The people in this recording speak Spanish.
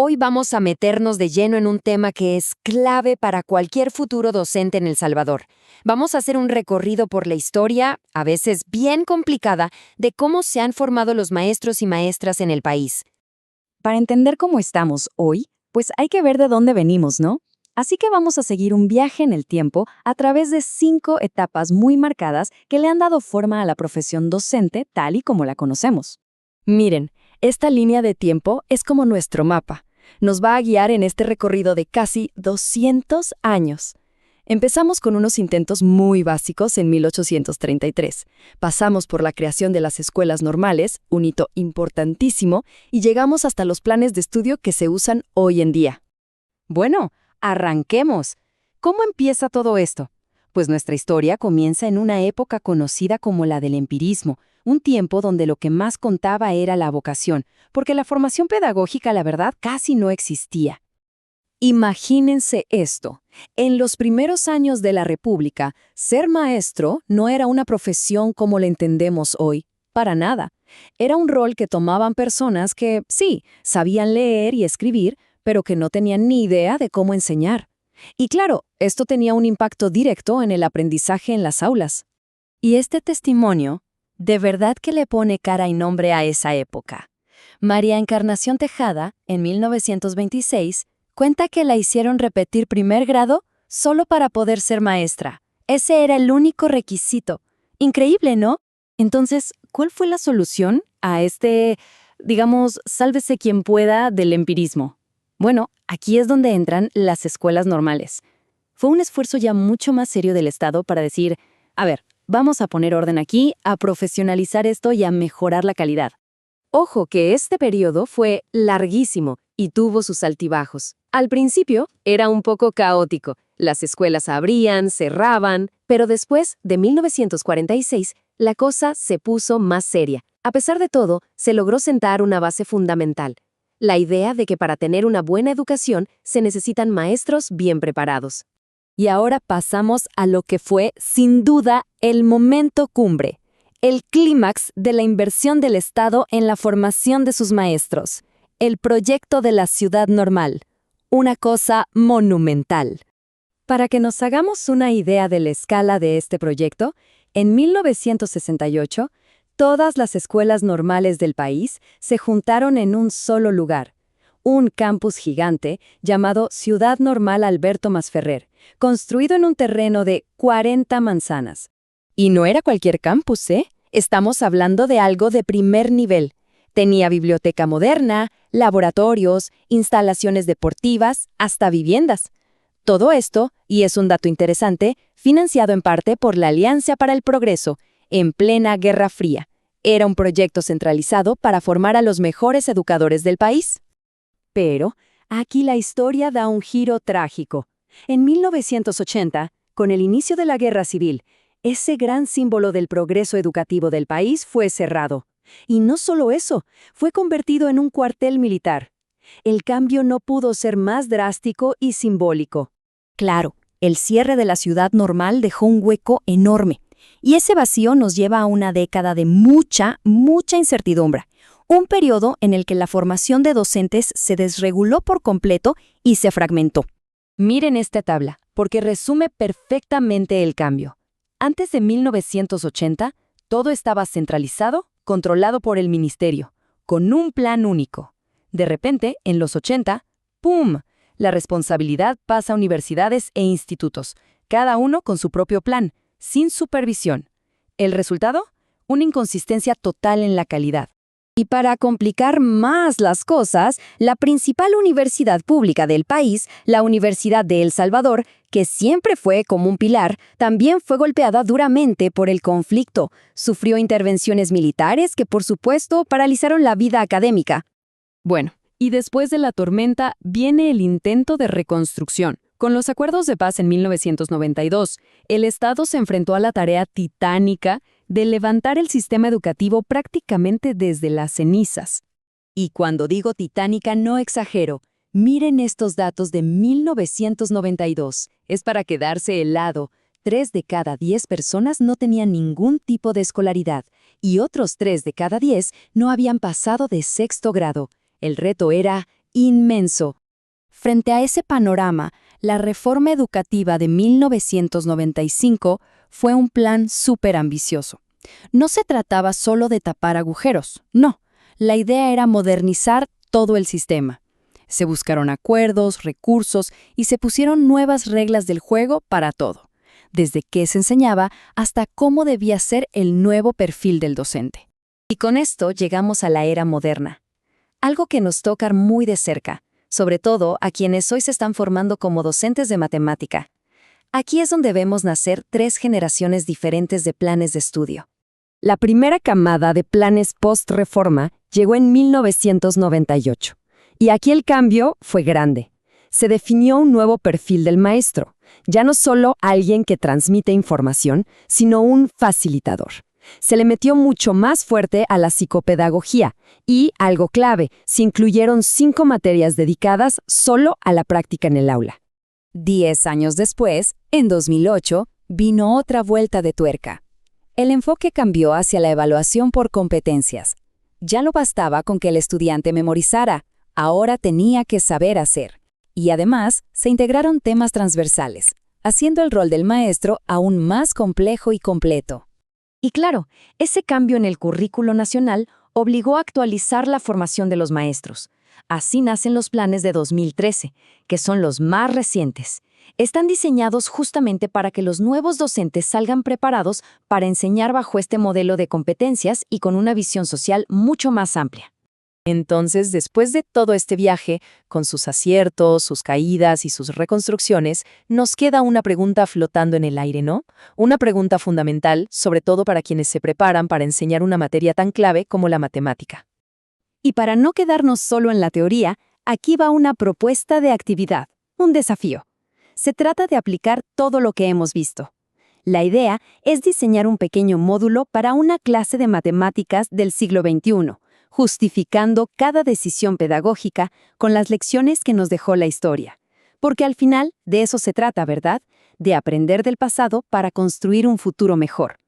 Hoy vamos a meternos de lleno en un tema que es clave para cualquier futuro docente en El Salvador. Vamos a hacer un recorrido por la historia, a veces bien complicada, de cómo se han formado los maestros y maestras en el país. Para entender cómo estamos hoy, pues hay que ver de dónde venimos, ¿no? Así que vamos a seguir un viaje en el tiempo a través de 5 etapas muy marcadas que le han dado forma a la profesión docente tal y como la conocemos. Miren, esta línea de tiempo es como nuestro mapa. Nos va a guiar en este recorrido de casi 200 años. Empezamos con unos intentos muy básicos en 1833. Pasamos por la creación de las escuelas normales, un hito importantísimo, y llegamos hasta los planes de estudio que se usan hoy en día. Bueno, arranquemos. ¿Cómo empieza todo esto? Pues nuestra historia comienza en una época conocida como la del empirismo, un tiempo donde lo que más contaba era la vocación, porque la formación pedagógica, la verdad, casi no existía. Imagínense esto. En los primeros años de la República, ser maestro no era una profesión como la entendemos hoy, para nada. Era un rol que tomaban personas que, sí, sabían leer y escribir, pero que no tenían ni idea de cómo enseñar. Y claro, esto tenía un impacto directo en el aprendizaje en las aulas. Y este testimonio, de verdad que le pone cara y nombre a esa época. María Encarnación Tejada, en 1926, cuenta que la hicieron repetir primer grado solo para poder ser maestra. Ese era el único requisito. Increíble, ¿no? Entonces, ¿cuál fue la solución a este, digamos, sálvese quien pueda del empirismo? Bueno, aquí es donde entran las escuelas normales. Fue un esfuerzo ya mucho más serio del Estado para decir, a ver, vamos a poner orden aquí, a profesionalizar esto y a mejorar la calidad. Ojo que este periodo fue larguísimo y tuvo sus altibajos. Al principio era un poco caótico. Las escuelas abrían, cerraban, pero después de 1946 la cosa se puso más seria. A pesar de todo, se logró sentar una base fundamental. La idea de que para tener una buena educación se necesitan maestros bien preparados. Y ahora pasamos a lo que fue, sin duda, el momento cumbre, el clímax de la inversión del Estado en la formación de sus maestros, el proyecto de la Ciudad Normal, una cosa monumental. Para que nos hagamos una idea de la escala de este proyecto, en 1968, todas las escuelas normales del país se juntaron en un solo lugar, un campus gigante llamado Ciudad Normal Alberto Masferrer, construido en un terreno de 40 manzanas. Y no era cualquier campus, ¿eh? Estamos hablando de algo de primer nivel. Tenía biblioteca moderna, laboratorios, instalaciones deportivas, hasta viviendas. Todo esto, y es un dato interesante, financiado en parte por la Alianza para el Progreso, en plena Guerra Fría. Era un proyecto centralizado para formar a los mejores educadores del país. Pero aquí la historia da un giro trágico. En 1980, con el inicio de la Guerra Civil, ese gran símbolo del progreso educativo del país fue cerrado. Y no solo eso, fue convertido en un cuartel militar. El cambio no pudo ser más drástico y simbólico. Claro, el cierre de la Ciudad Normal dejó un hueco enorme. Y ese vacío nos lleva a una década de mucha incertidumbre. Un periodo en el que la formación de docentes se desreguló por completo y se fragmentó. Miren esta tabla, porque resume perfectamente el cambio. Antes de 1980, todo estaba centralizado, controlado por el ministerio, con un plan único. De repente, en los 80, ¡pum!, la responsabilidad pasa a universidades e institutos, cada uno con su propio plan, sin supervisión. ¿El resultado? Una inconsistencia total en la calidad. Y para complicar más las cosas, la principal universidad pública del país, la Universidad de El Salvador, que siempre fue como un pilar, también fue golpeada duramente por el conflicto. Sufrió intervenciones militares que, por supuesto, paralizaron la vida académica. Bueno, y después de la tormenta viene el intento de reconstrucción. Con los acuerdos de paz en 1992, el Estado se enfrentó a la tarea titánica de levantar el sistema educativo prácticamente desde las cenizas. Y cuando digo titánica no exagero. Miren estos datos de 1992. Es para quedarse helado. 3 de cada 10 personas no tenían ningún tipo de escolaridad y otros 3 de cada 10 no habían pasado de sexto grado. El reto era inmenso. Frente a ese panorama, la reforma educativa de 1995 fue un plan súper ambicioso. No se trataba solo de tapar agujeros, no. La idea era modernizar todo el sistema. Se buscaron acuerdos, recursos y se pusieron nuevas reglas del juego para todo, desde qué se enseñaba hasta cómo debía ser el nuevo perfil del docente. Y con esto llegamos a la era moderna, algo que nos toca muy de cerca, sobre todo a quienes hoy se están formando como docentes de matemática. Aquí es donde vemos nacer 3 generaciones diferentes de planes de estudio. La primera camada de planes post-reforma llegó en 1998. Y aquí el cambio fue grande. Se definió un nuevo perfil del maestro, ya no solo alguien que transmite información, sino un facilitador. Se le metió mucho más fuerte a la psicopedagogía y, algo clave, se incluyeron 5 materias dedicadas solo a la práctica en el aula. 10 años después, en 2008, vino otra vuelta de tuerca. El enfoque cambió hacia la evaluación por competencias. Ya no bastaba con que el estudiante memorizara, ahora tenía que saber hacer. Y además, se integraron temas transversales, haciendo el rol del maestro aún más complejo y completo. Y claro, ese cambio en el currículo nacional obligó a actualizar la formación de los maestros. Así nacen los planes de 2013, que son los más recientes. Están diseñados justamente para que los nuevos docentes salgan preparados para enseñar bajo este modelo de competencias y con una visión social mucho más amplia. Entonces, después de todo este viaje, con sus aciertos, sus caídas y sus reconstrucciones, nos queda una pregunta flotando en el aire, ¿no? Una pregunta fundamental, sobre todo para quienes se preparan para enseñar una materia tan clave como la matemática. Y para no quedarnos solo en la teoría, aquí va una propuesta de actividad, un desafío. Se trata de aplicar todo lo que hemos visto. La idea es diseñar un pequeño módulo para una clase de matemáticas del siglo XXI, justificando cada decisión pedagógica con las lecciones que nos dejó la historia. Porque al final, de eso se trata, ¿verdad? De aprender del pasado para construir un futuro mejor.